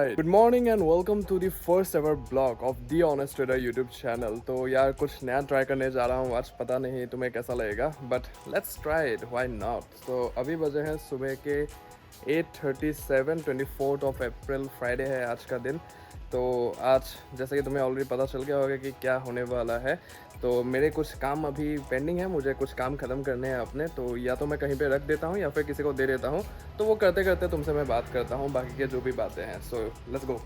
Alright, good morning and welcome to the first ever vlog of The Honest Trader YouTube channel। तो यार कुछ नया try करने जा रहा हूँ आज, पता नहीं तुम्हें कैसा लगेगा but let's try it, why not. तो अभी बजे हैं सुबह के 8:37, 24 अप्रैल, फ्राइडे है आज का दिन। तो आज जैसे कि तुम्हें ऑलरेडी पता चल गया होगा कि क्या होने वाला है। तो मेरे कुछ काम अभी पेंडिंग है, मुझे कुछ काम ख़त्म करने हैं अपने, तो या तो मैं कहीं पे रख देता हूँ या फिर किसी को दे देता हूँ। तो वो करते करते तुमसे मैं बात करता हूँ बाकी के जो भी बातें हैं। So let's go.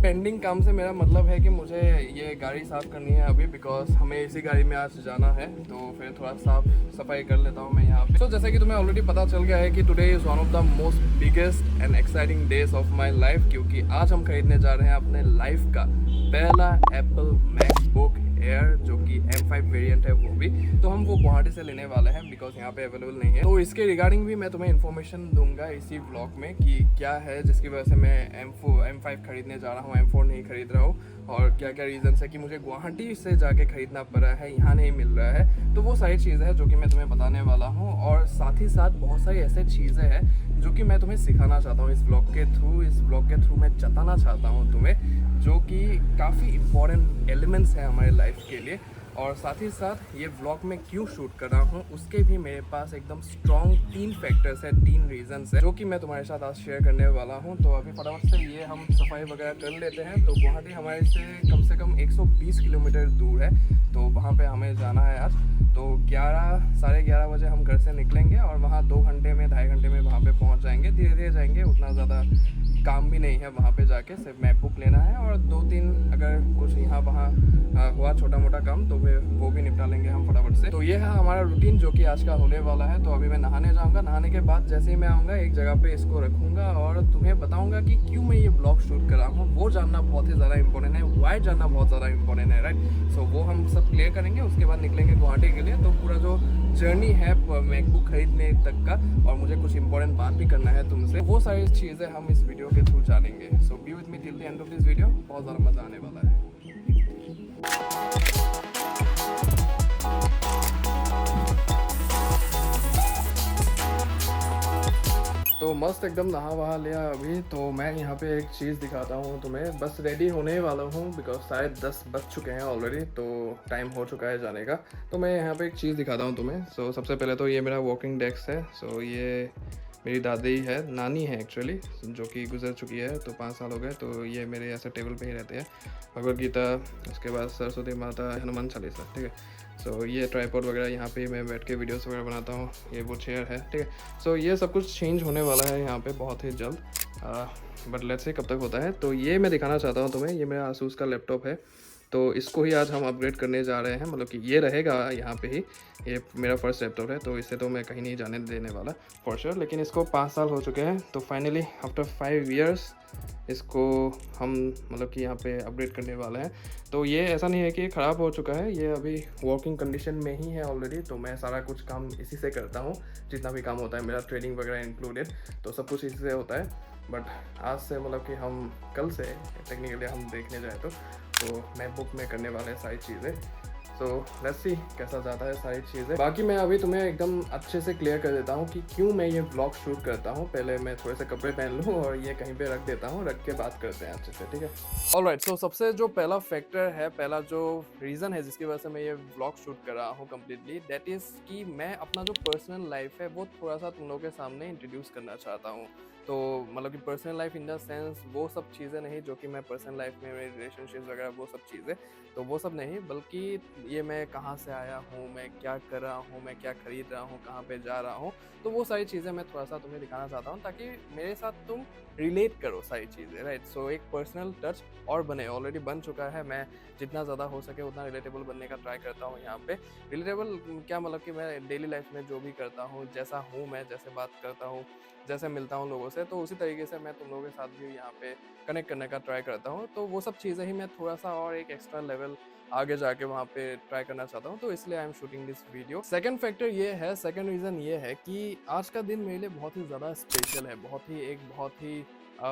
पेंडिंग काम से मेरा मतलब है कि मुझे ये गाड़ी साफ़ करनी है अभी, बिकॉज हमें इसी गाड़ी में आज जाना है। तो फिर थोड़ा साफ सफाई कर लेता हूँ मैं यहाँ पे। तो जैसे कि तुम्हें ऑलरेडी पता चल गया है कि today is one of the most biggest and exciting days of my life, क्योंकि आज हम खरीदने जा रहे हैं अपने लाइफ का पहला एप्पल मैकबुक एयर, जो कि M5 वेरिएंट है वो भी। तो हम वो गुवाहाटी से लेने वाले हैं बिकॉज यहाँ पे अवेलेबल नहीं है। तो इसके रिगार्डिंग भी मैं तुम्हें इन्फॉर्मेशन दूंगा इसी व्लॉग में कि क्या है जिसकी वजह से मैं M5 खरीदने जा रहा हूँ, M4 नहीं खरीद रहा हूँ, और क्या क्या रीज़न्स है कि मुझे गुवाहाटी से जाके खरीदना पड़ा है, यहाँ नहीं मिल रहा है। तो वो सारी चीज़ें हैं जो कि मैं तुम्हें बताने वाला हूँ, और साथ ही साथ बहुत सारी ऐसे चीज़ें हैं जो कि मैं तुम्हें सिखाना चाहता हूँ इस ब्लॉग के थ्रू मैं जताना चाहता हूँ तुम्हें, जो कि काफ़ी इम्पॉर्टेंट एलिमेंट्स हैं हमारे लाइफ के लिए। और साथ ही साथ ये व्लॉग में क्यों शूट कर रहा हूँ उसके भी मेरे पास एकदम स्ट्रॉन्ग 3 फैक्टर्स है, 3 रीजंस है, जो कि मैं तुम्हारे साथ आज शेयर करने वाला हूँ। तो अभी फटाफट से ये हम सफाई वगैरह कर लेते हैं। तो गुवाहाटी हमारे से कम 120 किलोमीटर दूर है, तो वहाँ पे हमें जाना है आज। तो 11-11:30 बजे हम घर से निकलेंगे और वहाँ 2 घंटे में 2.5 घंटे में वहाँ पे पहुँच जाएंगे। धीरे धीरे जाएंगे, उतना ज़्यादा काम भी नहीं है वहाँ पे जाके, सिर्फ मैकबुक लेना है और 2-3 अगर कुछ यहाँ वहाँ हुआ छोटा मोटा काम तो फिर वो भी निपटा लेंगे हम फटाफट से। तो ये है हमारा रूटीन जो कि आज का होने वाला है। तो अभी मैं नहाने जाऊँगा, नहाने के बाद जैसे ही मैं आऊँगा एक जगह पे इसको रखूँगा और तुम्हें बताऊँगा कि क्यों मैं ये ब्लॉग शूट कर रहा हूँ। वो जानना बहुत ही ज़्यादा इंपॉर्टेंट है, वाई जानना बहुत ज़्यादा इंपॉर्टेंट है, राइट। सो वो हम सब क्लियर करेंगे, उसके बाद निकलेंगे गुवाहाटी के लिए। तो पूरा जो जर्नी है मैकबुक खरीदने तक का, और मुझे कुछ इंपॉर्टेंट बात भी करना है तुमसे, वो सारी चीज़ें हम इस वीडियो के थ्रू जानेंगे। So be with me till the end of this video, बहुत ज़्यादा मज़ा आने वाला है। तो मस्त एकदम नहा वहा लिया अभी। तो मैं यहाँ पे एक चीज़ दिखाता हूँ तुम्हें, बस रेडी होने वाला हूँ बिकॉज शायद 10 बज चुके हैं ऑलरेडी, तो टाइम हो चुका है जाने का। तो मैं यहाँ पे एक चीज़ दिखाता हूँ तुम्हें। सो सबसे पहले तो ये मेरा वॉकिंग डेस्क है। सो ये मेरी दादी है, नानी है एक्चुअली, जो कि गुजर चुकी है, तो 5 साल हो गए। तो ये मेरे ऐसे टेबल पे ही रहते हैं, भगवद गीता, उसके बाद सरस्वती माता, हनुमान चालीसा, ठीक है। सो ये ट्राईपॉड वगैरह यहाँ पे मैं बैठ के वीडियोस वगैरह बनाता हूँ। ये वो चेयर है, ठीक है। सो ये सब कुछ चेंज होने वाला है यहाँ पे बहुत ही जल्द, बट लेट्स से कब तक होता है। तो ये मैं दिखाना चाहता हूँ तुम्हें, ये मेरा आसूस का लैपटॉप है। तो इसको ही आज हम अपग्रेड करने जा रहे हैं, मतलब कि ये रहेगा यहाँ पे ही। ये मेरा फर्स्ट लैपटॉप है, तो इससे तो मैं कहीं नहीं जाने देने वाला फॉर श्योर। लेकिन इसको 5 साल हो चुके हैं, तो फाइनली आफ्टर 5 ईयर्स इसको हम मतलब कि यहाँ पे अपग्रेड करने वाले हैं। तो ये ऐसा नहीं है कि ये ख़राब हो चुका है, ये अभी वर्किंग कंडीशन में ही है ऑलरेडी। तो मैं सारा कुछ काम इसी से करता हूँ, जितना भी काम होता है मेरा, ट्रेडिंग वगैरह इंक्लूडेड, तो सब कुछ इसी से होता है। बट आज से मतलब कि हम कल से टेक्निकली हम देखने जाए तो मैकबुक में करने वाले सारी चीज़ें। सो लेट्स सी कैसा जाता है सारी चीज़ें। बाकी मैं अभी तुम्हें एकदम अच्छे से क्लियर कर देता हूँ कि क्यों मैं ये व्लॉग शूट करता हूँ। पहले मैं थोड़े से कपड़े पहन लूँ और ये कहीं पे रख देता हूँ, रख के बात करते हैं अच्छे से, ठीक है। ऑलराइट, सो सबसे जो पहला फैक्टर है, पहला जो रीज़न है जिसकी वजह से मैं ये व्लॉग शूट कर रहा हूँ कम्प्लीटली, दैट इज़ कि मैं अपना जो पर्सनल लाइफ है वो थोड़ा सा तुम लोगों के सामने इंट्रोड्यूस करना चाहता हूँ। तो मतलब कि personal life in the sense वो सब चीज़ें नहीं जो कि मैं पर्सनल लाइफ में, मेरे रिलेशनशिप्स वगैरह वो सब चीज़ें, तो वो सब नहीं, बल्कि ये मैं कहाँ से आया हूँ, मैं क्या कर रहा हूँ, मैं क्या खरीद रहा हूँ, कहाँ पे जा रहा हूँ। तो वो सारी चीज़ें मैं थोड़ा सा तुम्हें दिखाना चाहता हूँ ताकि मेरे साथ तुम रिलेट करो सारी चीज़ें, राइट। सो एक पर्सनल टच और बने, ऑलरेडी बन चुका है। मैं जितना ज़्यादा हो सके उतना रिलेटेबल बनने का ट्राई करता हूँ यहाँ पे। रिलेटेबल क्या मतलब कि मैं डेली लाइफ में जो भी करता हूँ, जैसा हूँ मैं, जैसे बात करता हूँ, जैसे मिलता हूँ लोगों से, तो उसी तरीके से मैं तुम लोगों के साथ भी यहाँ पे कनेक्ट करने का ट्राई करता हूँ। तो वो सब चीज़ें ही मैं थोड़ा सा और एक एक्स्ट्रा लेवल आगे जाके वहाँ पे ट्राई करना चाहता हूँ, तो इसलिए आई am shooting this video. Second factor ये है, सेकंड रीज़न ये है कि आज का दिन मेरे लिए बहुत ही ज़्यादा स्पेशल है, बहुत ही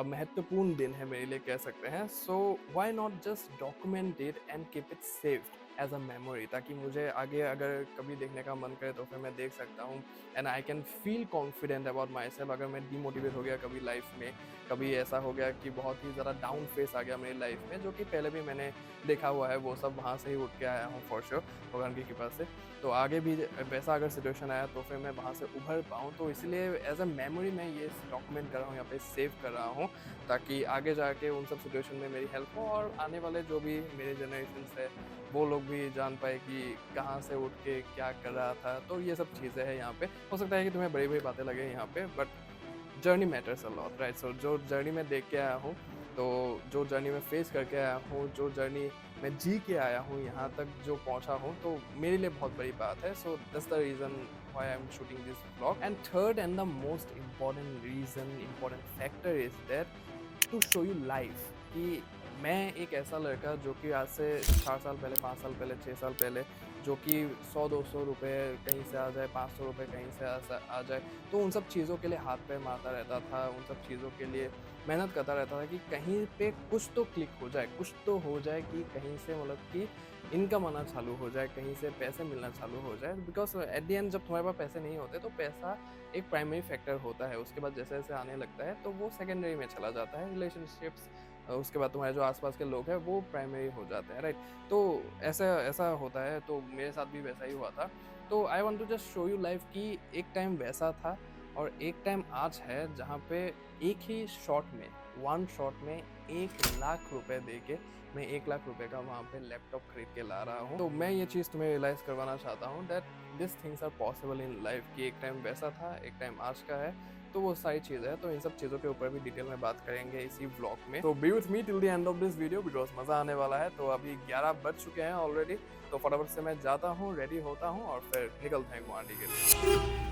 महत्वपूर्ण दिन है मेरे लिए, कह सकते हैं। So why not just document it and keep it saved as a memory, ताकि मुझे आगे अगर कभी देखने का मन करे तो फिर मैं देख सकता हूँ and I can feel confident about my self. अगर मैं डीमोटिवेट हो गया कभी लाइफ में, कभी ऐसा हो गया कि बहुत ही ज़्यादा डाउन फेस आ गया मेरी लाइफ में, जो कि पहले भी मैंने देखा हुआ है, वो सब वहाँ से ही उठ के आया हूँ फॉर श्योर, भगवान की कृपा से। तो आगे भी वैसा अगर सिचुएशन आया तो फिर मैं वहाँ से उभर पाऊँ, तो इसलिए एज अ मेमोरी मैं ये डॉक्यूमेंट कर रहा हूँ, यहाँ पे सेव कर रहा हूँ, ताकि आगे जाके उन सब सिचुएशन में मेरी हेल्प हो और आने वाले जो भी मेरे जनरेशन है वो लोग भी जान पाए कि कहाँ से उठ के क्या कर रहा था। तो ये सब चीज़ें हैं यहाँ पे। हो सकता है कि तुम्हें बड़ी बड़ी बातें लगे यहाँ पे, but journey matters a lot, right. So जो जर्नी में देख के आया हूँ, तो जो जर्नी में फेस करके आया हूँ, जो जर्नी मैं जी के आया हूँ, यहाँ तक जो पहुँचा हूँ, तो मेरे लिए बहुत बड़ी बात है। So that's the reason why I am shooting this vlog. And third and the most important reason, important factor is that to show you life कि मैं एक ऐसा लड़का जो कि आज से 4 साल पहले, 5 साल पहले, 6 साल पहले, जो कि 100-200 रुपये कहीं से आ जाए, 500 रुपये कहीं से आ जाए, तो उन सब चीज़ों के लिए हाथ पैर मारता रहता था, उन सब चीज़ों के लिए मेहनत करता रहता था कि कहीं पे कुछ तो क्लिक हो जाए, कुछ तो हो जाए कि कहीं से मतलब कि इनकम आना चालू हो जाए, कहीं से पैसे मिलना चालू हो जाए। बिकॉज एट द एंड जब तुम्हारे पास पैसे नहीं होते तो पैसा एक प्राइमरी फैक्टर होता है, उसके बाद जैसे जैसे आने लगता है तो वो सेकेंडरी में चला जाता है, रिलेशनशिप्स, उसके बाद तुम्हारे जो आसपास के लोग हैं वो प्राइमरी हो जाते हैं, राइट। तो ऐसा होता है, तो मेरे साथ भी वैसा ही हुआ था। तो I want to just show you life कि एक टाइम वैसा था और एक टाइम आज है जहाँ पे एक ही शॉट में, वन शॉट में 1 लाख रुपए दे के मैं 1 लाख रुपए का वहाँ पे लैपटॉप खरीद के ला रहा हूँ। तो मैं ये चीज़ तुम्हें रियलाइज़ करवाना चाहता हूँ that this things are possible in life, कि एक टाइम वैसा था, एक टाइम आज का है, तो वो सारी चीज़ें हैं। तो इन सब चीज़ों के ऊपर भी डिटेल में बात करेंगे इसी व्लॉग में। तो B with me till the end of this video because मज़ा आने वाला है। तो अभी 11 बज चुके हैं ऑलरेडी, तो फटाफट से मैं जाता हूँ, रेडी होता हूँ और फिर निकलते हैं गुवाहाटी के लिए।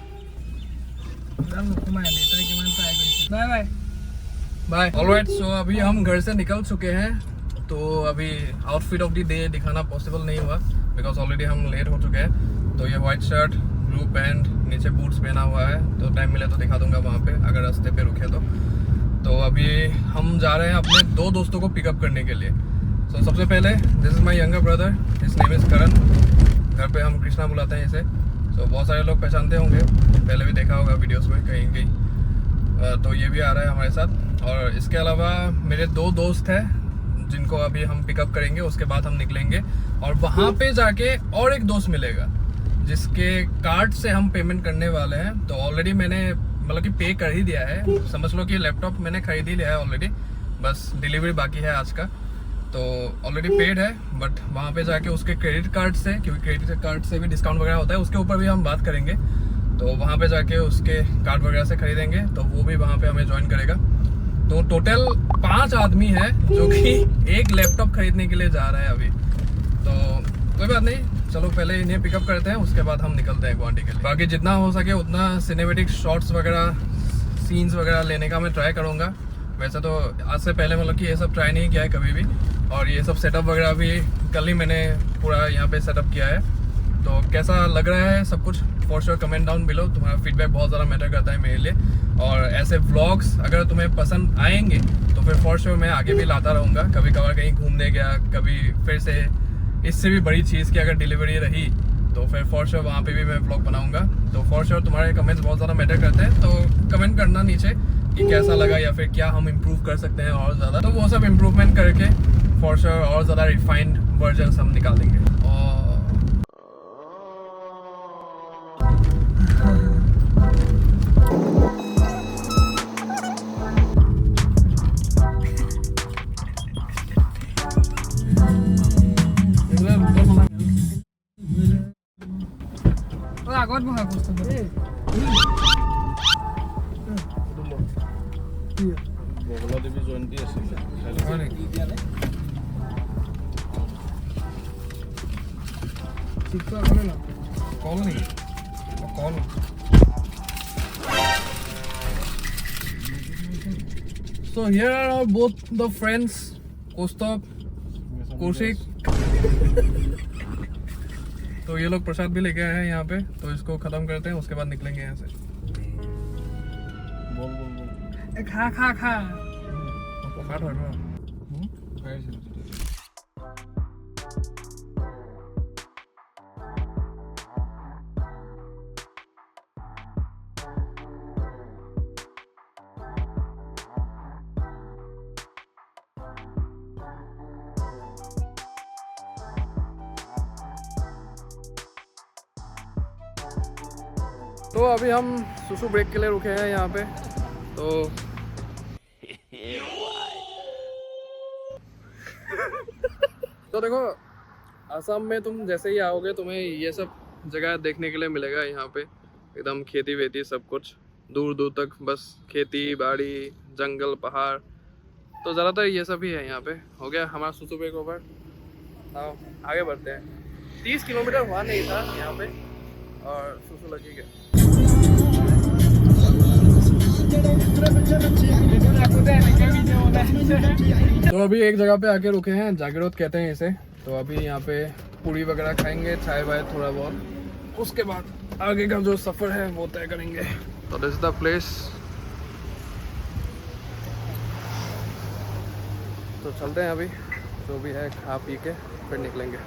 Bye bye bye. Alright, so अभी हम घर से निकल चुके हैं। तो अभी आउटफिट ऑफ द डे दिखाना पॉसिबल नहीं हुआ बिकॉज ऑलरेडी हम लेट हो चुके हैं। तो ये वाइट शर्ट, ब्लू पैंट, नीचे बूट्स पहना हुआ है, तो टाइम मिले तो दिखा दूंगा वहाँ पे अगर रास्ते पे रुके तो अभी हम जा रहे हैं अपने 2 दोस्तों को पिकअप करने के लिए। सो सबसे पहले this is my younger brother, his name is Karan, घर पे हम कृष्णा बुलाते हैं इसे। सो बहुत सारे लोग पहचानते होंगे, पहले भी देखा होगा वीडियोस में कहीं कहीं। तो ये भी आ रहा है हमारे साथ। और इसके अलावा मेरे 2 दोस्त हैं जिनको अभी हम पिकअप करेंगे, उसके बाद हम निकलेंगे और वहाँ पे जाके और एक दोस्त मिलेगा जिसके कार्ड से हम पेमेंट करने वाले हैं। तो ऑलरेडी मैंने मतलब कि पे कर ही दिया है, समझ लो कि लैपटॉप मैंने खरीद ही लिया है ऑलरेडी, बस डिलीवरी बाकी है आज का। तो ऑलरेडी पेड है, बट वहाँ पे जाके उसके क्रेडिट कार्ड से, क्योंकि क्रेडिट कार्ड से भी डिस्काउंट वगैरह होता है, उसके ऊपर भी हम बात करेंगे। तो वहाँ पे जाके उसके कार्ड वगैरह से खरीदेंगे, तो वो भी वहाँ पे हमें ज्वाइन करेगा। तो टोटल 5 आदमी है जो कि एक लैपटॉप खरीदने के लिए जा रहा है अभी। तो कोई बात नहीं, चलो पहले इन्हें पिकअप करते हैं, उसके बाद हम निकलते हैं गुवाहाटी के लिए। बाकी जितना हो सके उतना सिनेमेटिक शॉट्स वगैरह, सीन्स वगैरह लेने का मैं ट्राई करूँगा। वैसे तो आज से पहले मतलब कि ये सब ट्राई नहीं किया है कभी भी, और ये सब सेटअप वगैरह भी कल ही मैंने पूरा यहाँ पे सेटअप किया है। तो कैसा लग रहा है सब कुछ, for sure comment down below. तुम्हारा फीडबैक बहुत ज़्यादा मैटर करता है मेरे लिए, और ऐसे व्लॉग्स अगर तुम्हें पसंद आएंगे तो फिर फॉर श्योर मैं आगे भी लाता रहूँगा। कभी कभार कहीं घूमने गया, कभी फिर से इससे भी बड़ी चीज़ की अगर डिलीवरी रही तो फिर फॉर श्योर वहाँ पे भी मैं व्लॉग बनाऊँगा। तो फॉर श्योर तुम्हारे कमेंट्स बहुत ज़्यादा मैटर करते हैं, तो कमेंट करना नीचे कि कैसा लगा या फिर क्या हम इम्प्रूव कर सकते हैं और ज़्यादा। तो वो सब इम्प्रूवमेंट करके फॉर श्योर और ज़्यादा रिफाइंड वर्जन हम निकालेंगे। और আগত বহা বস্তু বগলা দেৱী জয়ন্তী আছিলে হয় নেকি চিটটো আগলে না কল নেকি call So here are both the friends, Kostov, Kaushik. तो ये लोग प्रसाद भी लेके आए हैं यहाँ पे, तो इसको खत्म करते हैं, उसके बाद निकलेंगे यहाँ से। बोल बोल बोल খা খা খা पकाट हो रहा है। तो अभी हम सुसु ब्रेक के लिए रुके हैं यहाँ पे, तो तो देखो असम में तुम जैसे ही आओगे तुम्हें ये सब जगह देखने के लिए मिलेगा। यहाँ पे एकदम खेती वेती सब कुछ, दूर दूर तक बस खेती बाड़ी जंगल पहाड़, तो ज़्यादातर ये सब ही है यहाँ पे। हो गया हमारा सुसु ब्रेक ओवर, आओ आगे बढ़ते हैं। 30 किलोमीटर हुआ नहीं था यहाँ पे और सुसु लगी गया। तो अभी एक जगह पे आके रुके हैं, जागीरोड कहते हैं इसे। तो अभी यहाँ पे पूरी वगैरह खाएंगे, चाय वाय थोड़ा बहुत, उसके बाद आगे का जो सफ़र है वो तय करेंगे। तो दिस इज द प्लेस, तो चलते हैं अभी, जो भी है खा पी के फिर निकलेंगे।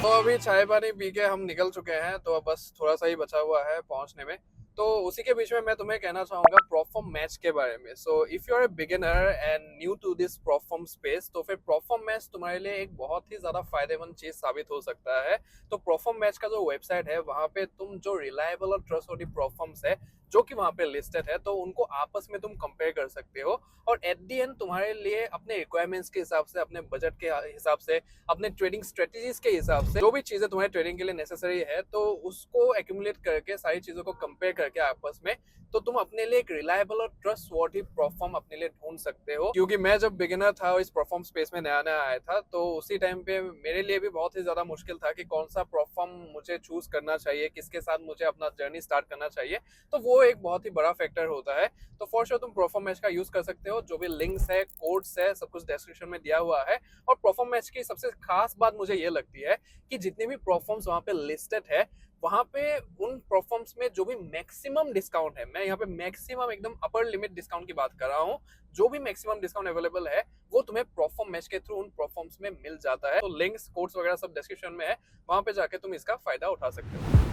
तो अभी चाय पानी पी के हम निकल चुके हैं, तो अब बस थोड़ा सा ही बचा हुआ है पहुंचने में। तो उसी के बीच में मैं तुम्हें कहना चाहूँगा प्रॉपफॉर्म मैच के बारे में। So if you are a beginner and new to this prop firm space, तो फिर प्रॉपफॉर्म मैच तुम्हारे लिए एक बहुत ही ज़्यादा फायदेमंद चीज़ साबित हो सकता है। तो प्रॉपफॉर्म मैच का जो वेबसाइट है, वहाँ पे तुम जो रिलायबल और ट्रस्टवर्दी प्रॉपफॉर्म्स है जो कि वहाँ पे लिस्टेड है, तो उनको आपस में तुम कंपेयर कर सकते हो। और एट दी एंड तुम्हारे लिए अपने रिक्वायरमेंट्स के हिसाब से, अपने बजट के हिसाब से, अपने ट्रेडिंग स्ट्रेटेजीज के हिसाब से, जो भी चीज़ें तुम्हारे ट्रेडिंग के लिए नेसेसरी है, तो उसको एक्यूमुलेट करके सारी चीज़ों को कंपेयर करके आपस में, तो तुम अपने लिए एक रिलायबल और ट्रस्टवर्दी प्लेटफॉर्म अपने लिए ढूंढ सकते हो। क्योंकि मैं जब बिगिनर था और इस प्लेटफॉर्म स्पेस में नया नया आया था, तो उसी टाइम पे मेरे लिए भी बहुत ही ज्यादा मुश्किल था कि कौन सा प्लेटफॉर्म मुझे चूज करना चाहिए, किसके साथ मुझे अपना जर्नी स्टार्ट करना चाहिए। तो वो एक बहुत ही बड़ा फैक्टर होता है। तो फॉर श्योर तुम प्लेटफॉर्म मैच का यूज कर सकते हो। जो भी लिंक्स है, कोड्स है, सब कुछ डिस्क्रिप्शन में दिया हुआ है। और प्लेटफॉर्म मैच की सबसे खास बात मुझे ये लगती है कि जितने भी प्लेटफॉर्म्स वहाँ पे लिस्टेड है, वहाँ पे उन प्लेटफॉर्म्स में जो भी मैक्सिमम डिस्काउंट है, मैं यहाँ पे मैक्सिमम एकदम अपर लिमिट डिस्काउंट की बात कर रहा हूँ, जो भी मैक्सिमम डिस्काउंट अवेलेबल है वो तुम्हें प्लेटफॉर्म मैच के थ्रू उन प्लेटफॉर्म्स में मिल जाता है। तो लिंक्स, कोड्स वगैरह सब डिस्क्रिप्शन में है, वहाँ पे जाके तुम इसका फायदा उठा सकते हो।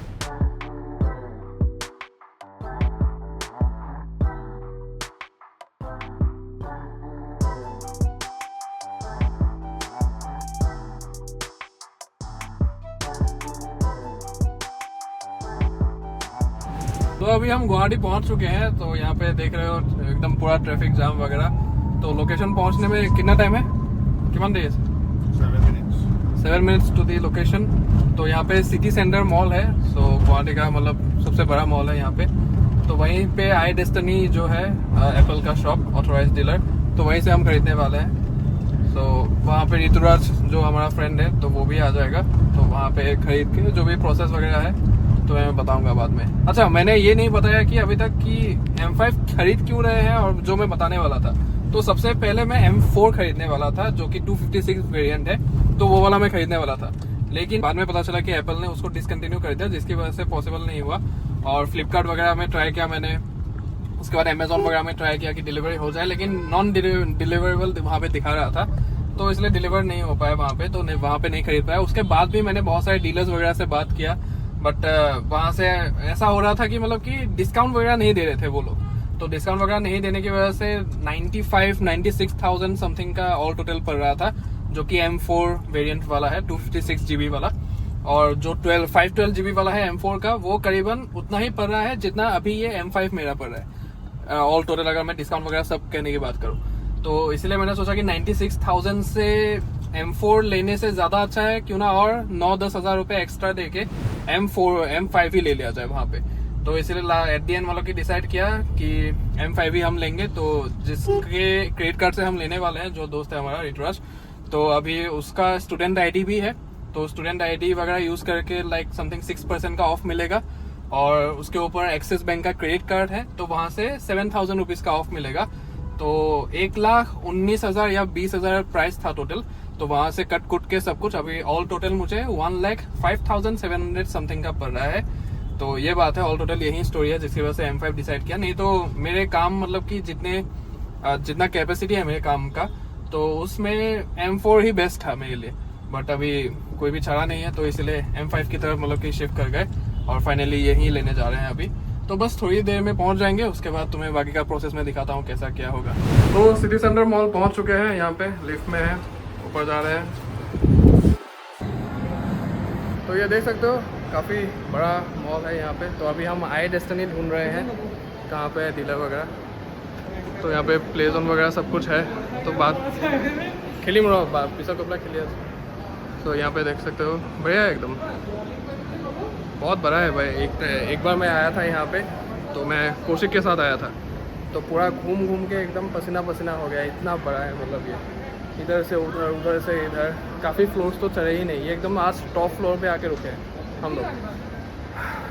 तो अभी हम गुवाहाटी पहुंच चुके हैं। तो यहाँ पे देख रहे हो एकदम पूरा ट्रैफिक जाम वगैरह। तो लोकेशन पहुंचने में कितना टाइम है, कितना days? 7 minutes to the location. तो यहाँ पे सिटी सेंटर मॉल है, सो गुवाहाटी का मतलब सबसे बड़ा मॉल है यहाँ पे। तो वहीं पे आई डेस्टिनी जो है एप्पल का शॉप, ऑथोराइज्ड डीलर, तो वहीं से हम खरीदने वाले हैं। सो वहाँ पे ऋतुराज जो हमारा फ्रेंड है, तो वो भी आ जाएगा। तो वहाँ पे खरीद के जो भी प्रोसेस वगैरह है तो मैं बताऊंगा बाद में। अच्छा, मैंने ये नहीं बताया कि अभी तक कि M5 खरीद क्यों रहे हैं, और जो मैं बताने वाला था, तो सबसे पहले मैं M4 खरीदने वाला था जो कि 256 वेरिएंट है, तो वो वाला मैं खरीदने वाला था। लेकिन बाद में पता चला कि एप्पल ने उसको डिसकंटिन्यू कर दिया, जिसकी वजह से पॉसिबल नहीं हुआ। और फ्लिपकार्ट वगैरह में ट्राई किया मैंने, उसके बाद अमेजोन वगैरह में ट्राई किया कि डिलीवरी हो जाए, लेकिन नॉन डिलीवरेबल वहाँ पे दिखा रहा था, तो इसलिए डिलीवर नहीं हो पाया वहाँ पे, तो वहाँ पे नहीं खरीद पाया। उसके बाद भी मैंने बहुत सारे डीलर्स वगैरह से बात किया, बट वहाँ से ऐसा हो रहा था कि मतलब कि डिस्काउंट वगैरह नहीं दे रहे थे वो लोग। तो डिस्काउंट वगैरह नहीं देने की वजह से 96,000 समथिंग का ऑल टोटल पड़ रहा था, जो कि M4 वेरिएंट वाला है, 256 GB वाला। और जो 512 GB वाला है M4 का, वो करीबन उतना ही पड़ रहा है जितना अभी ये M5 मेरा पड़ रहा है ऑल टोटल, अगर मैं डिस्काउंट वगैरह सब कहने की बात करूँ। तो इसलिए मैंने सोचा कि 96,000 से M4 लेने से ज्यादा अच्छा है क्यों ना और 9-10 हजार रुपए एक्स्ट्रा देके M5 ही ले लिया जाए वहां पे। तो इसलिए एट दी एंड वालों की डिसाइड किया कि M5 ही हम लेंगे। तो जिसके क्रेडिट कार्ड से हम लेने वाले हैं, जो दोस्त है हमारा ऋतुराज, तो अभी उसका स्टूडेंट आईडी भी है। तो स्टूडेंट आईडी वगैरह यूज करके लाइक समथिंग 6% का ऑफ मिलेगा। और उसके ऊपर एक्सिस बैंक का क्रेडिट कार्ड है तो वहां से 7,000 रुपीज का ऑफ मिलेगा। तो 1,19,000 या 20,000 प्राइस था टोटल। तो वहां से कट कुट के सब कुछ अभी ऑल टोटल मुझे 1,05,700 समथिंग का पड़ रहा है। तो ये बात है, ऑल टोटल यही स्टोरी है जिसकी वजह से M5 डिसाइड किया। नहीं तो मेरे काम मतलब कि जितना कैपेसिटी है मेरे काम का, तो उसमें M4 ही बेस्ट था मेरे लिए। बट अभी कोई भी चारा नहीं है तो इसलिए M5 की तरफ मतलब कि शिफ्ट कर गए और फाइनली यही लेने जा रहे हैं अभी। तो बस थोड़ी देर में पहुंच जाएंगे, उसके बाद तुम्हें बाकी का प्रोसेस में दिखाता हूँ कैसा क्या होगा। तो सिटी सेंटर मॉल पहुंच चुके हैं, यहाँ पे लिफ्ट में है, ऊपर जा रहे हैं। तो ये देख सकते हो काफ़ी बड़ा मॉल है यहाँ पे। तो अभी हम आई डेस्टिनी ढूंढ रहे हैं कहाँ पे है डीलर वगैरह। तो यहाँ पे प्ले जोन वगैरह सब कुछ है। तो बात खेली मरो पिसा कपड़ा खेलिए। तो यहाँ पे देख सकते हो बढ़िया है एकदम, बहुत बड़ा है भाई। एक बार मैं आया था यहाँ पे, तो मैं कौशिक के साथ आया था, तो पूरा घूम घूम के एकदम पसीना पसीना हो गया, इतना बड़ा है। मतलब ये इधर से उधर, उधर से इधर, काफ़ी फ्लोर्स तो चढ़े ही नहीं, ये एकदम आज टॉप फ्लोर पे आके रुके हैं हम लोग।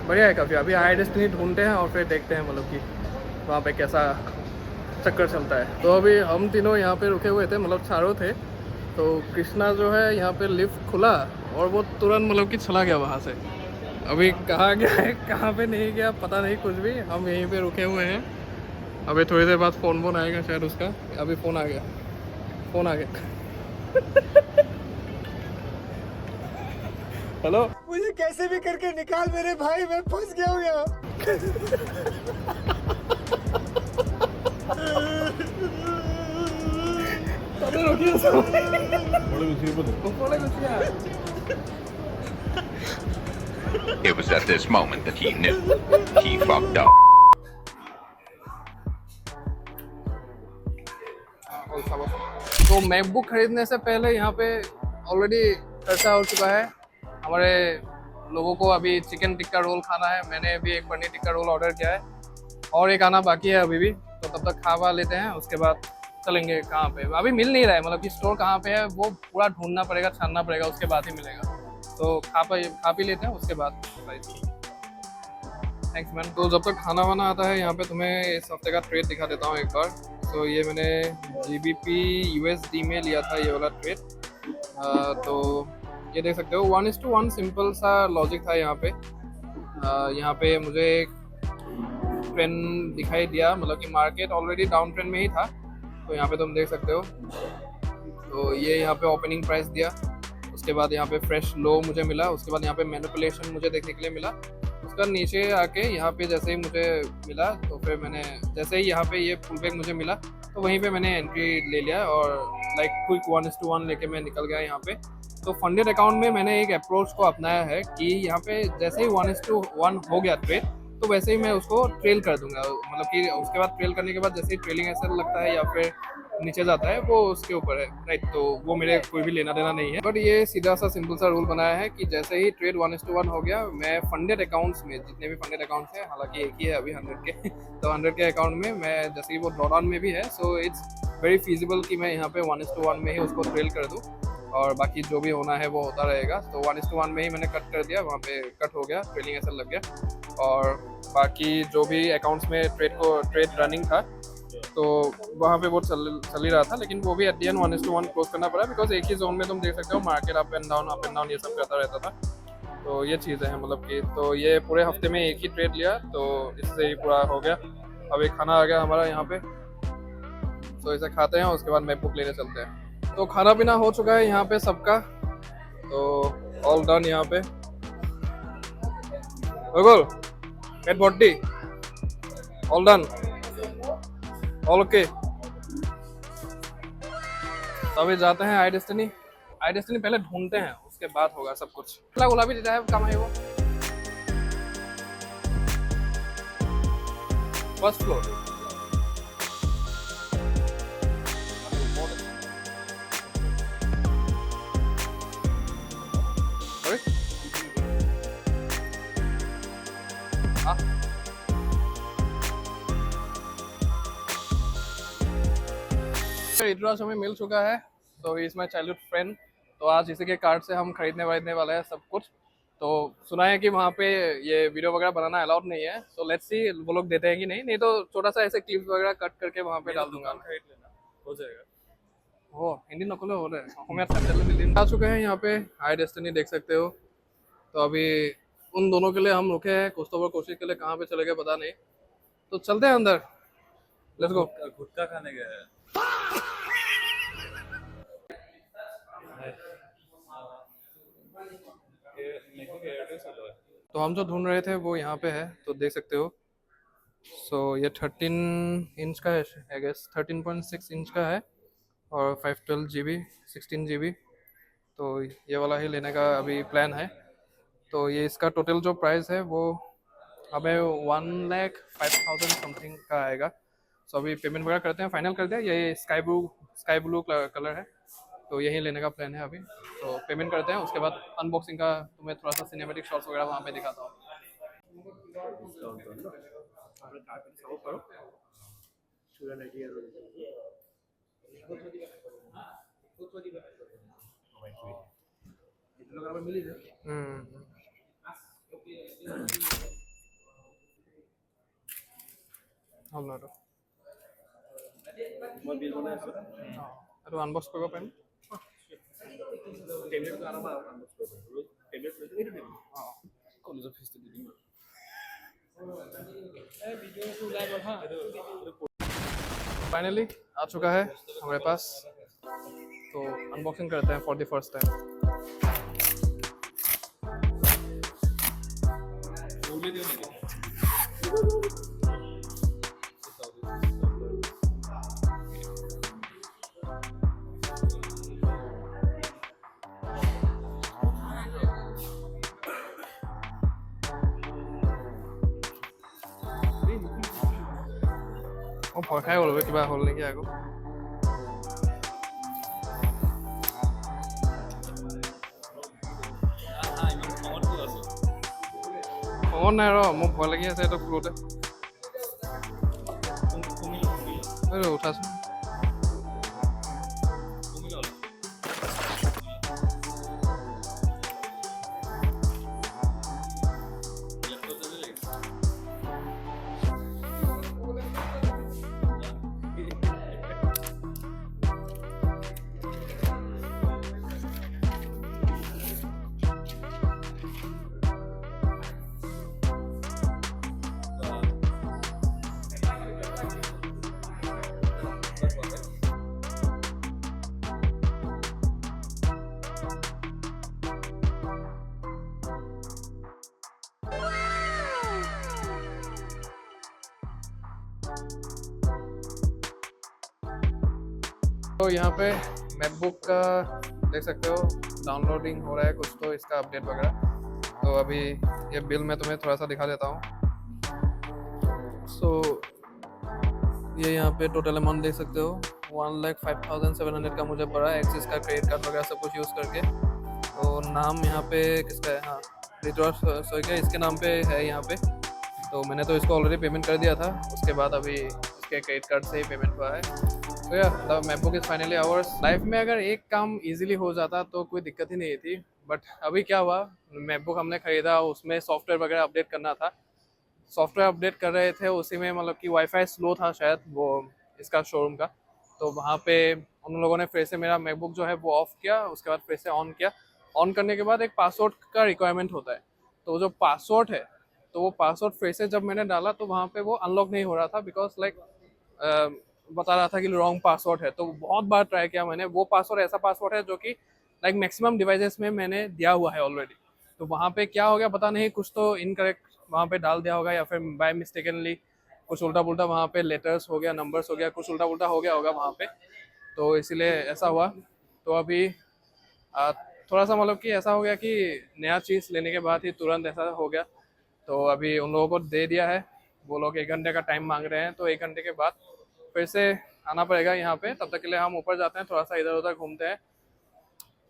बढ़िया है काफ़ी। अभी आई डेस्टिनी ढूंढते हैं और फिर देखते हैं मतलब कि वहाँ पे कैसा चक्कर चलता है। तो अभी हम तीनों यहाँ पे रुके हुए थे, मतलब चारों थे। तो कृष्णा जो है यहाँ पे लिफ्ट खुला और वो तुरंत मतलब कि चला गया वहाँ से। अभी कहाँ गया है कहाँ पे नहीं गया पता नहीं कुछ भी। हम यहीं पे रुके हुए हैं। अभी थोड़ी देर बाद फोन आएगा शायद उसका। अभी फ़ोन आ गया। हेलो, मुझे कैसे भी करके निकाल मेरे भाई, मैं फंस गया हूँ यहाँ। It was at this moment that he knew he fucked up. तो मैकबुक खरीदने से पहले यहाँ पे ऑलरेडी खर्चा हो चुका है। हमारे लोगों को अभी चिकन टिक्का रोल खाना है। मैंने भी एक पनीर टिक्का रोल ऑर्डर किया है और एक आना बाकी है अभी भी। तो तब तक खा लेते हैं, उसके बाद चलेंगे कहाँ पे। अभी मिल नहीं रहा है, मतलब कि स्टोर कहाँ पे है वो पूरा ढूंढना पड़ेगा, छानना पड़ेगा, उसके बाद ही मिलेगा। तो खा पी लेते हैं, उसके बाद थैंक्स मैन। तो जब तक खाना वाना आता है यहाँ पे तुम्हें इस हफ्ते का ट्रेड दिखा देता हूँ एक बार। तो ये मैंने GBP USD में लिया था ये वाला ट्रेड। तो ये देख सकते हो 1:1 सिंपल सा लॉजिक था यहाँ पे। यहाँ पे मुझे एक ट्रेंड दिखाई दिया, मतलब कि मार्केट ऑलरेडी डाउन ट्रेंड में ही था। तो यहाँ पे तुम देख सकते हो। तो ये यहाँ पे ओपनिंग प्राइस दिया, उसके बाद यहाँ पे फ्रेश लो मुझे मिला, उसके बाद यहाँ पे मैनिपुलेशन मुझे देखने के लिए मिला। उसका नीचे आके यहाँ पे जैसे ही मुझे मिला तो फिर मैंने जैसे ही यहाँ पे ये फुल बैक मुझे मिला तो वहीं पे मैंने एंट्री ले लिया और लाइक क्विक 1:1 लेके मैं निकल गया यहाँ पे। तो फंडेड अकाउंट में मैंने एक अप्रोच को अपनाया है कि यहाँ पे जैसे ही 1:1 हो गया ट्रेड तो वैसे ही मैं उसको ट्रेल कर दूंगा। मतलब कि उसके बाद ट्रेल करने के बाद जैसे ही ट्रेलिंग ऐसा लगता है या फिर नीचे जाता है वो उसके ऊपर है, राइट। तो वो मेरे कोई भी लेना देना नहीं है। बट ये सीधा सा सिंपल सा रूल बनाया है कि जैसे ही ट्रेड 1:1 हो गया, मैं फंडेड अकाउंट्स में जितने भी फंडेड अकाउंट्स हैं, हालांकि एक ही है अभी 100 के तो 100 के अकाउंट में मैं जैसे ही वो ड्रॉडाउन में भी है, सो इट्स वेरी फीजिबल कि मैं यहाँ पे 1:1 में ही उसको ट्रेल कर दूँ और बाकी जो भी होना है वो होता रहेगा। तो 1:1 में ही मैंने कट कर दिया, वहाँ पे कट हो गया, ट्रेलिंग ऐसा लग गया। और बाकी जो भी अकाउंट्स में ट्रेड रनिंग था तो वहाँ पे वो चल ही रहा था, लेकिन वो भी एट दी एंड 1:1 क्लोज करना पड़ा बिकॉज एक ही जोन में तुम देख सकते हो मार्केट अप एंड डाउन ये सब करता रहता था। तो ये चीज़ें हैं मतलब कि। तो ये पूरे हफ्ते में एक ही ट्रेड लिया तो इससे ही पूरा हो गया। अब एक खाना आ गया हमारा यहाँ पे, तो इसे खाते हैं उसके बाद मैकबुक लेने चलते हैं। तो खाना पीना हो चुका है यहाँ पे सबका, तो ऑल डन यहाँ पे। Get body all done, all okay. तो अभी जाते हैं आई डेस्टिनी पहले ढूंढते हैं, उसके बाद होगा सब कुछ। गुलाबी देता है कहाँ है वो? First floor. इतराज हमें मिल चुका है, तो इज माई चाइल्डहुड फ्रेंड। तो आज इसी के कार्ड से हम खरीदने वरीदने वाले हैं सब कुछ। तो सुना है कि वहाँ पे ये वीडियो वगैरह बनाना अलाउड नहीं है, सो लेट्स सी वो लोग देते हैं कि नहीं। नहीं तो छोटा सा ऐसे क्लिप्स वगैरह कट करके वहाँ पे डाल दूंगा। हो जाएगा। हो हिंदी नकले हो रहे हैं हमें सब आ चुके हैं यहाँ पे। हाई डेस्टिनी देख सकते हो। तो अभी उन दोनों के लिए हम रुके हैं, कुछ तो कोशिश के लिए कहाँ पे चले गए पता नहीं। तो चलते हैं अंदर, लेट्स गो। गुटखा खाने गया है। तो हम जो ढूंढ रहे थे वो यहाँ पे है, तो देख सकते हो। सो ये 13 इंच का है आई गेस, 13.6 इंच का है और 512 GB 16 GB। तो ये वाला ही लेने का अभी प्लान है। तो ये इसका टोटल जो प्राइस है वो हमें 1,05,000 समथिंग का आएगा। सो अभी पेमेंट वगैरह करते हैं, फाइनल कर दिया। ये स्काई ब्लू कलर है, तो यही लेने का प्लान है अभी। तो पेमेंट करते हैं, उसके बाद अनबॉक्सिंग का तुम्हें थोड़ा सा सिनेमेटिक शॉट्स वगैरह वहाँ पे दिखाता हूँ। আৰু আনবক্স কৰিব পাৰিম। কলেজৰ ফিজটো দি দিম। फाइनली आ चुका है हमारे पास, तो अनबॉक्सिंग करते हैं फॉर द फर्स्ट टाइम। ভয় খাই গ'লো কিবা হ'ল নেকি আকৌ। খঙত নাই ৰ, মোক ভয় লাগি আছে এইটো খোলোতে। উঠাচোন। तो यहाँ पे मैकबुक का देख सकते हो डाउनलोडिंग हो रहा है कुछ, तो इसका अपडेट वगैरह। तो अभी ये बिल मैं तुम्हें थोड़ा सा दिखा देता हूँ। सो ये यहाँ पे टोटल अमाउंट देख सकते हो, 1,05,700 का मुझे पड़ा है, एक्सिस का क्रेडिट कार्ड वगैरह सब कुछ यूज़ करके। तो नाम यहाँ पे किसका है, हाँ रिटॉर्स सोएगा इसके नाम पे है यहाँ पे। तो मैंने तो इसको ऑलरेडी पेमेंट कर दिया था, उसके बाद अभी इसके क्रेडिट कार्ड से ही पेमेंट हुआ है। तो यार the MacBook is finally hours. Life में अगर एक काम इजीली हो जाता तो कोई दिक्कत ही नहीं थी, बट अभी क्या हुआ, मैकबुक हमने ख़रीदा, उसमें सॉफ्टवेयर वगैरह अपडेट करना था। सॉफ्टवेयर अपडेट कर रहे थे, उसी में मतलब कि वाईफाई स्लो था शायद वो इसका शोरूम का। तो वहाँ पे उन लोगों ने फिर से मेरा मैकबुक जो है वो ऑफ़ किया, उसके बाद फिर से ऑन किया। ऑन करने के बाद एक पासवर्ड का रिक्वायरमेंट होता है, तो जो पासवर्ड है तो वो पासवर्ड फिर से जब मैंने डाला तो वहाँ पे वो अनलॉक नहीं हो रहा था, बिकॉज लाइक बता रहा था कि रॉन्ग पासवर्ड है। तो बहुत बार ट्राई किया मैंने। वो पासवर्ड ऐसा पासवर्ड है जो कि लाइक मैक्सिमम डिवाइसेस में मैंने दिया हुआ है ऑलरेडी। तो वहाँ पे क्या हो गया पता नहीं, कुछ तो इनकरेक्ट वहाँ पे डाल दिया होगा, या फिर बाय मिस्टेकनली कुछ उल्टा पुल्टा वहाँ पे लेटर्स हो गया, नंबर्स हो गया, कुछ उल्टा पुल्टा हो गया होगा वहाँ पे, तो इसीलिए ऐसा हुआ। तो अभी थोड़ा सा मतलब कि ऐसा हो गया कि नया चीज़ लेने के बाद ही तुरंत ऐसा हो गया। तो अभी उन लोगों को दे दिया है, वो लोग 1 घंटे का टाइम मांग रहे हैं, तो 1 घंटे के बाद फिर से आना पड़ेगा यहाँ पे। तब तक के लिए हम ऊपर जाते हैं, थोड़ा सा इधर उधर घूमते हैं,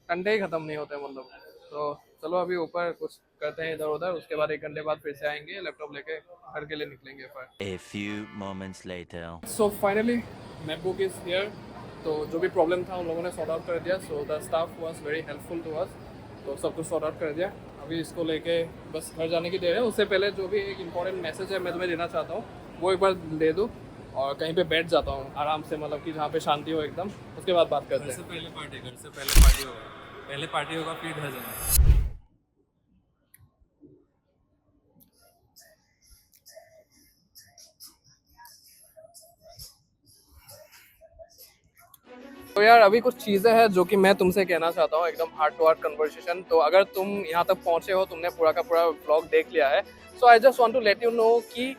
घंटे ही ख़त्म नहीं होते मतलब। तो चलो अभी ऊपर कुछ करते हैं इधर उधर, उसके बाद 1 घंटे बाद फिर से आएंगे, लैपटॉप लेके घर के लिए निकलेंगे फिर। A few moments later. So finally MacBook is here. तो जो भी प्रॉब्लम था उन लोगों ने सॉर्ट आउट कर दिया. So the staff was very helpful to us. तो सब कुछ सॉर्ट आउट कर दिया. अभी इसको लेके बस घर जाने की देर है. उससे पहले जो भी एक इम्पॉर्टेंट मैसेज है मैं तुम्हें देना चाहता हूँ वो एक बार दे दूँ और कहीं पे बैठ जाता हूँ आराम से, मतलब कि जहाँ पे शांति हो एकदम. उसके बाद बात करते हैं. घर से पहले पार्टी होगा. पहले पार्टी होगा फिर घर जाना. तो यार अभी कुछ चीज़ें हैं जो कि मैं तुमसे कहना चाहता हूँ, एकदम हार्ट टू हार्ट कन्वर्सेशन. तो अगर तुम यहाँ तक पहुँचे हो, तुमने पूरा का पूरा व्लॉग देख लिया है, so I just want to let you know कि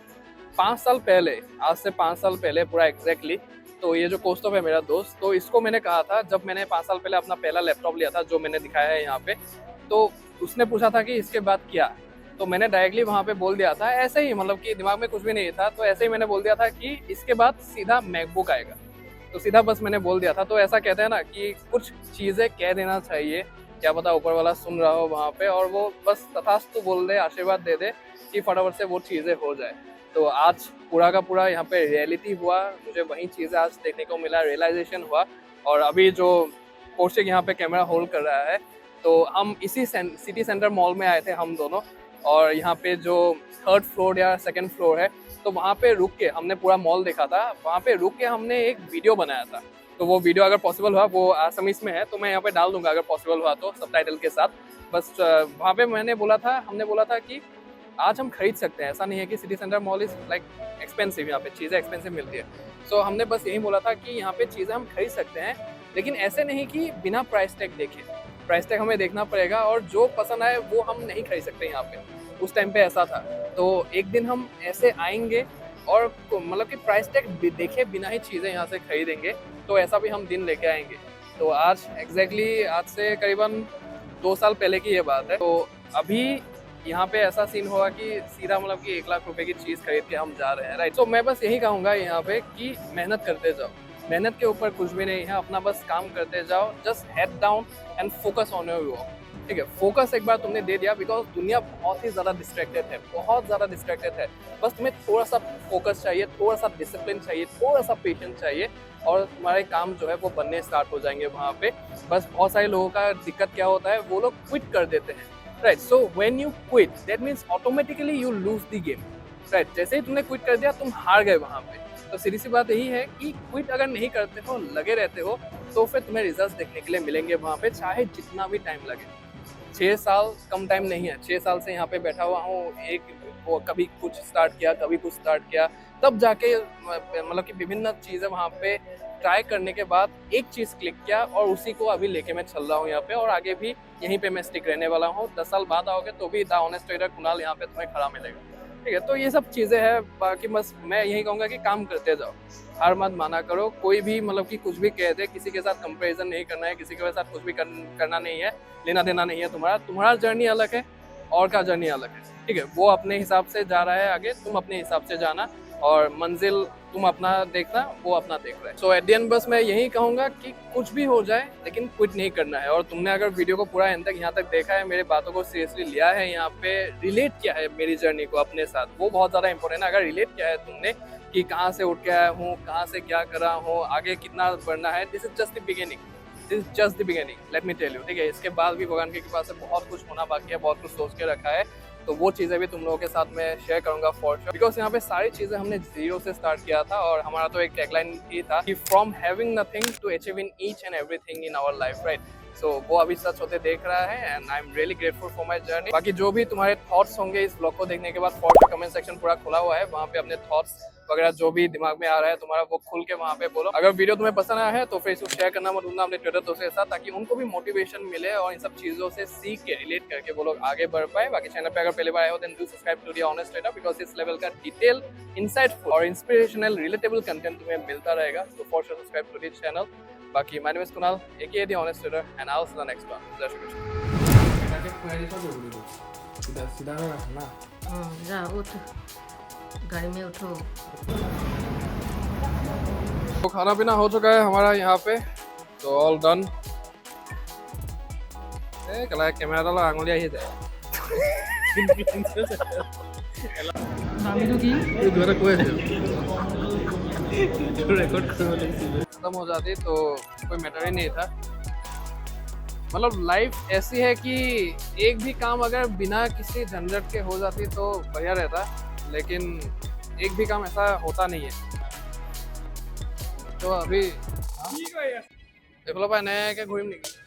5 साल पहले, आज से 5 साल पहले पूरा एग्जैक्टली, तो ये जो कौस्तुभ है मेरा दोस्त, तो इसको मैंने कहा था जब मैंने 5 साल पहले अपना पहला लैपटॉप लिया था जो मैंने दिखाया है यहाँ पे. तो उसने पूछा था कि इसके बाद क्या, तो मैंने डायरेक्टली वहाँ पे बोल दिया था ऐसे ही, मतलब कि दिमाग में कुछ भी नहीं था, तो ऐसे ही मैंने बोल दिया था कि इसके बाद सीधा मैकबुक आएगा. तो सीधा बस मैंने बोल दिया था. तो ऐसा कहते हैं ना कि कुछ चीज़ें कह देना चाहिए, क्या पता ऊपर वाला सुन रहा हो वहाँ पे और वो बस तथास्तु बोल दे, आशीर्वाद दे दे कि फटाफट से वो चीज़ें हो जाए. तो आज पूरा का पूरा यहाँ पे रियलिटी हुआ, मुझे वही चीज़ें आज देखने को मिला, रियलाइजेशन हुआ. और अभी जो कौशिक यहाँ पे कैमरा होल्ड कर रहा है, तो हम इसी सिटी सेंटर मॉल में आए थे हम दोनों. और यहाँ पे जो 3rd फ्लोर या 2nd फ्लोर है, तो वहाँ पे रुक के हमने पूरा मॉल देखा था. वहाँ पे रुक के हमने एक वीडियो बनाया था. तो वो वीडियो अगर पॉसिबल हुआ, वो आसामीज में है, तो मैं यहाँ पे डाल दूंगा अगर पॉसिबल हुआ तो सबटाइटल के साथ. बस वहाँ पे हमने बोला था कि आज हम खरीद सकते हैं. ऐसा नहीं है कि city centre mall is like expensive, यहाँ पे चीज़ें एक्सपेंसिव मिलती है. सो हमने बस यही बोला था कि यहाँ पे चीज़ें हम खरीद सकते हैं, लेकिन ऐसे नहीं कि बिना प्राइस टैग देखे. प्राइस टैग हमें देखना पड़ेगा और जो पसंद आए वो हम नहीं खरीद सकते यहाँ पे. उस टाइम पे ऐसा था. तो एक दिन हम ऐसे आएंगे और मतलब कि प्राइस टैग देखे बिना ही चीज़ें यहाँ से खरीदेंगे. तो ऐसा भी हम दिन लेके आएंगे. तो आज एग्जैक्टली आज से करीबन 2 साल पहले की ये बात है. तो अभी यहाँ पे ऐसा सीन हुआ कि सीधा मतलब कि 1 लाख रुपए की चीज़ खरीद के हम जा रहे हैं, राइट. तो मैं बस यही कहूँगा यहाँ पे कि मेहनत करते जाओ. मेहनत के ऊपर कुछ भी नहीं है, अपना बस काम करते जाओ. Just head down and focus on your work. ठीक है, फोकस एक बार तुमने दे दिया, बिकॉज दुनिया बहुत ही ज़्यादा डिस्ट्रैक्टेड है, बहुत ज़्यादा डिस्ट्रैक्टेड है. बस तुम्हें थोड़ा सा फोकस चाहिए, थोड़ा सा डिसिप्लिन चाहिए, थोड़ा सा पेशेंस चाहिए और तुम्हारे काम जो है वो बनने स्टार्ट हो जाएंगे वहाँ पे. बस बहुत सारे लोगों का दिक्कत क्या होता है, वो लोग क्विट कर देते हैं, right. So when you quit, that means automatically you lose the game, right. जैसे ही तुमने क्विट कर दिया, तुम हार गए वहाँ पे. तो सीधी सी बात यही है कि क्विट अगर नहीं करते हो, लगे रहते हो, तो फिर तुम्हें रिजल्ट देखने के लिए मिलेंगे वहाँ पे, चाहे जितना भी टाइम लगे. 6 साल कम टाइम नहीं है. 6 साल से यहाँ पे बैठा हुआ हूँ. वो कभी कुछ स्टार्ट किया, कभी कुछ स्टार्ट किया, तब जाके मतलब कि विभिन्न चीज़ें वहाँ पे ट्राई करने के बाद एक चीज़ क्लिक किया और उसी को अभी लेके मैं चल रहा हूँ यहाँ पे. और आगे भी यहीं पे मैं स्टिक रहने वाला हूँ. 10 साल बाद आओगे तो भी द ऑनेस्ट ट्रेडर कुणाल यहाँ पे तुम्हें खड़ा मिलेगा. ठीक है, तो ये सब चीज़ें हैं. बाकी बस मैं यही कहूँगा कि काम करते जाओ, हार मत माना करो. कोई भी मतलब कि कुछ भी कह दे, किसी के साथ कंपैरिजन नहीं करना है, किसी के साथ कुछ भी करना नहीं है, लेना देना नहीं है. तुम्हारा जर्नी अलग है और का जर्नी अलग है. ठीक है, वो अपने हिसाब से जा रहा है आगे, तुम अपने हिसाब से जाना और मंजिल तुम अपना देखना, वो अपना देख रहा है. सो एट द एंड बस मैं यही कहूँगा कि कुछ भी हो जाए लेकिन क्विट नहीं करना है. और तुमने अगर वीडियो को पूरा एंड तक यहाँ तक देखा है, मेरे बातों को सीरियसली लिया है, यहाँ पे रिलेट किया है मेरी जर्नी को अपने साथ, वो बहुत ज़्यादा इंपॉर्टेंट है. अगर रिलेट किया है तुमने कि कहाँ से उठ के आया हूँ, कहाँ से क्या कर रहा हूँ, आगे कितना बढ़ना है, this is just the beginning. This is just the beginning, let me tell you. ठीक है, इसके बाद भी भगवान की कृपा से बहुत कुछ होना बाकी है, बहुत कुछ सोच के रखा है. तो वो चीज़ें भी तुम लोगों के साथ मैं शेयर करूंगा फॉर श्योर, बिकॉज यहाँ पे सारी चीज़ें हमने जीरो से स्टार्ट किया था. और हमारा तो एक टैगलाइन ही था कि from having nothing to achieving each and everything in our life, right. So वो अभी सच होते देख रहा है and I am really grateful for my journey. बाकी जो भी तुम्हारे थॉट्स होंगे इस ब्लॉग को देखने के बाद, फॉर श्योर कमेंट सेक्शन पूरा खुला हुआ है, वहाँ पे अपने थॉट्स वगैरह जो भी दिमाग में आ रहा है तुम्हारा, वो खुल के वहाँ पे बोलो. अगर वीडियो तुम्हें पसंद आया है तो फिर इसको शेयर करना मत भूलना अपने ट्विटर दोस्तों के साथ, ताकि उनको भी मोटिवेशन मिले और इन सब चीज़ों से सीख के रिलेट करके वो लोग आगे बढ़ पाए. बाकी चैनल पे अगर पहले बार आए हो then do subscribe to the Honest Trader, because इस लेवल का डिटेल, इंसाइटफुल और इंस्पिरेशनल रिलेटेबल कंटेंट तुम्हें मिलता रहेगा. तो for sure subscribe to this channel. बाकी my name is Kunal, aka the Honest Trader, and I will see the next one. Jai Shri Krishna. सीधा ना. जा उठ, गाड़ी में उठो. तो खाना पीना हो चुका है हमारा यहाँ पे, तो ऑल डन. कला कैमरा डाला आंगुलिया ही जाए. मामी तो की এই দুটা কৈ আছে ৰেকৰ্ড কৰিব লাগিছিল. ख़त्म हो जाती तो कोई मैटर ही नहीं था। मतलब लाइफ ऐसी है कि एक भी काम अगर बिना किसी झंझट के हो जाती तो बढ़िया रहता, लेकिन एक भी काम ऐसा होता नहीं है। तो अभी देख लो भाई नया है क्या घूम नहीं